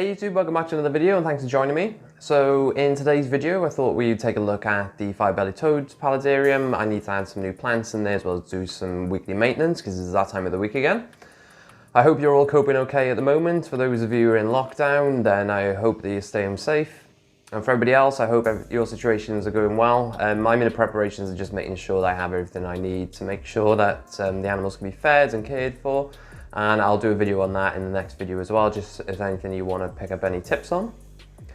Hey YouTube, welcome back to another video and thanks for joining me. So in today's video I thought we'd take a look at the five-bellied toads paludarium. I need to add some new plants in there as well as do some weekly maintenance because it's that time of the week again. I hope you're all coping okay at the moment. For those of you who are in lockdown, then I hope that you're staying safe. And for everybody else, I hope your situations are going well. I'm in the preparations of just making sure that I have everything I need to make sure that the animals can be fed and cared for. And I'll do a video on that in the next video as well, just if there's anything you want to pick up any tips on.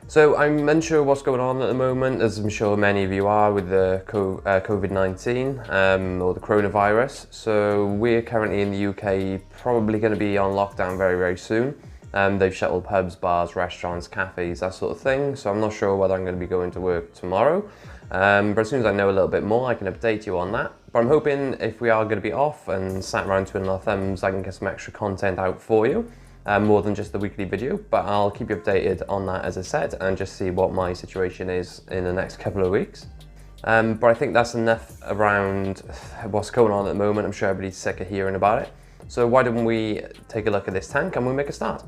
So I'm unsure what's going on at the moment, as I'm sure many of you are with the COVID-19 or the coronavirus. So we're currently in the UK, probably going to be on lockdown very, very soon. They've shut all pubs, bars, restaurants, cafes, that sort of thing. So I'm not sure whether I'm going to be going to work tomorrow. But as soon as I know a little bit more, I can update you on that. But I'm hoping if we are going to be off and sat around twiddling our thumbs, I can get some extra content out for you, more than just the weekly video. But I'll keep you updated on that, as I said, and just see what my situation is in the next couple of weeks. But I think that's enough around what's going on at the moment. I'm sure everybody's sick of hearing about it. So why don't we take a look at this tank and we'll make a start.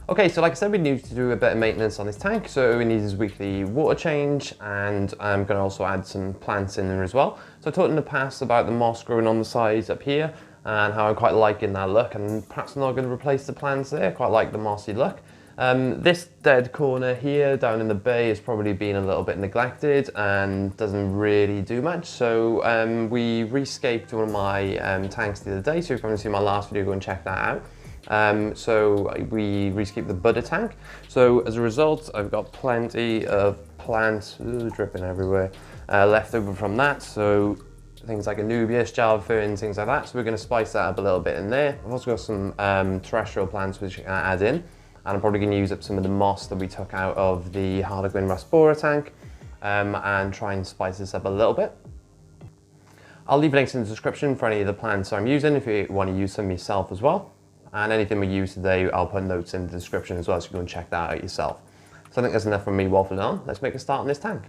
Okay, so like I said, we need to do a bit of maintenance on this tank, so we need his weekly water change, and I'm going to also add some plants in there as well. So I talked in the past about the moss growing on the sides up here, and how I'm quite liking that look, and perhaps I'm not going to replace the plants there. I quite like the mossy look. This dead corner here down in the bay has probably been a little bit neglected and doesn't really do much. So we rescaped one of my tanks the other day, so if you haven't seen my last video, go and check that out. So we rescaped the Buddha tank. So as a result, I've got plenty of plants dripping everywhere left over from that. So things like Anubias, Java ferns, things like that. So we're going to spice that up a little bit in there. I've also got some terrestrial plants which I can add in. And I'm probably going to use up some of the moss that we took out of the Harlequin Raspora tank and try and spice this up a little bit. I'll leave links in the description for any of the plants I'm using if you want to use some yourself as well. And anything we use today, I'll put notes in the description as well, so you can go and check that out yourself. So I think that's enough from me waffling on. Let's make a start on this tank.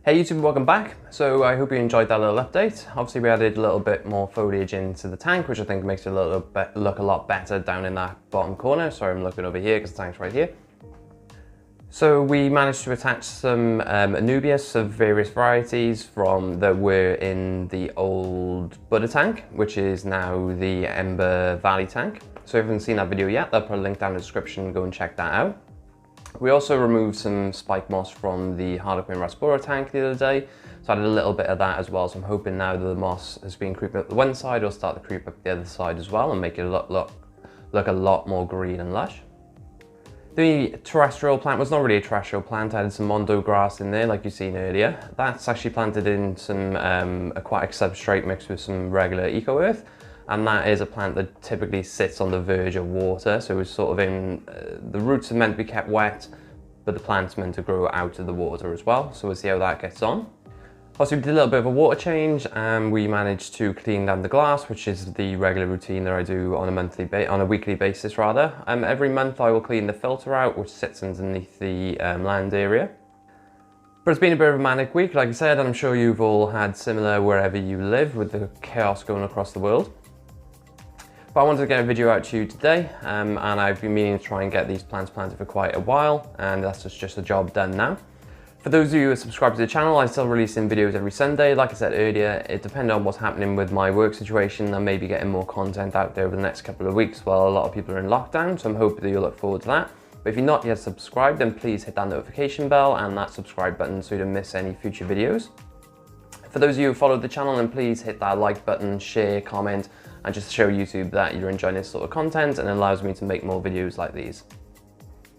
Hey YouTube, welcome back. So I hope you enjoyed that little update. Obviously we added a little bit more foliage into the tank, which I think makes it look a lot better down in that bottom corner. Sorry, I'm looking over here because the tank's right here. So we managed to attach some Anubias of various varieties that were in the old Buddha tank, which is now the Ember Valley tank. So if you haven't seen that video yet, I'll put a link down in the description, go and check that out. We also removed some spike moss from the Harlequin Rasbora tank the other day, so I did a little bit of that as well. So I'm hoping now that the moss has been creeping up the one side, it'll start to creep up the other side as well and make it look a lot more green and lush. The terrestrial plant was not really a terrestrial plant. I had some Mondo grass in there like you've seen earlier. That's actually planted in some aquatic substrate mixed with some regular eco earth. And that is a plant that typically sits on the verge of water. So it's sort of in, the roots are meant to be kept wet, but the plant's meant to grow out of the water as well. So we'll see how that gets on. Also, we did a little bit of a water change and we managed to clean down the glass, which is the regular routine that I do on a weekly basis rather. Every month I will clean the filter out, which sits underneath the land area. But it's been a bit of a manic week, like I said, and I'm sure you've all had similar wherever you live with the chaos going across the world. But I wanted to get a video out to you today, and I've been meaning to try and get these plants planted for quite a while, and that's just a job done now. For those of you who are subscribed to the channel, I'm still releasing videos every Sunday. Like I said earlier, it depends on what's happening with my work situation. I may be getting more content out there over the next couple of weeks while a lot of people are in lockdown, so I'm hoping that you'll look forward to that. But if you're not yet subscribed, then please hit that notification bell and that subscribe button so you don't miss any future videos. For those of you who followed the channel, then please hit that like button, share, comment, and just show YouTube that you're enjoying this sort of content, and it allows me to make more videos like these.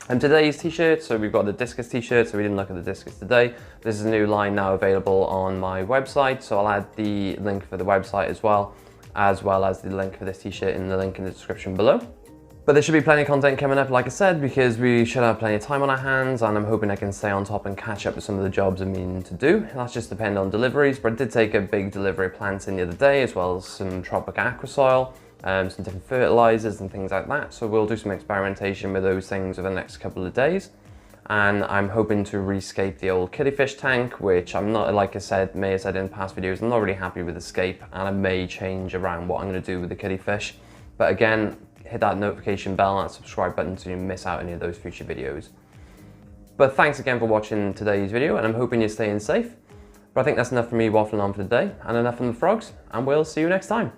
And today's t-shirt, so we've got the discus t-shirt, so we didn't look at the discus today. This is a new line now available on my website, so I'll add the link for the website as well as the link for this t-shirt in the link in the description below. But there should be plenty of content coming up, like I said, because we should have plenty of time on our hands, and I'm hoping I can stay on top and catch up with some of the jobs I'm meaning to do. That's just depend on deliveries, but I did take a big delivery of plants in the other day, as well as some tropic aqua soil, some different fertilizers and things like that. So we'll do some experimentation with those things over the next couple of days. And I'm hoping to rescape the old killifish tank, which I'm not, like I said, may have said in past videos, I'm not really happy with the scape, and I may change around what I'm going to do with the killifish. But again, hit that notification bell and that subscribe button so you don't miss out any of those future videos. But thanks again for watching today's video, and I'm hoping you're staying safe. But I think that's enough for me waffling on for today, and enough from the frogs, and we'll see you next time.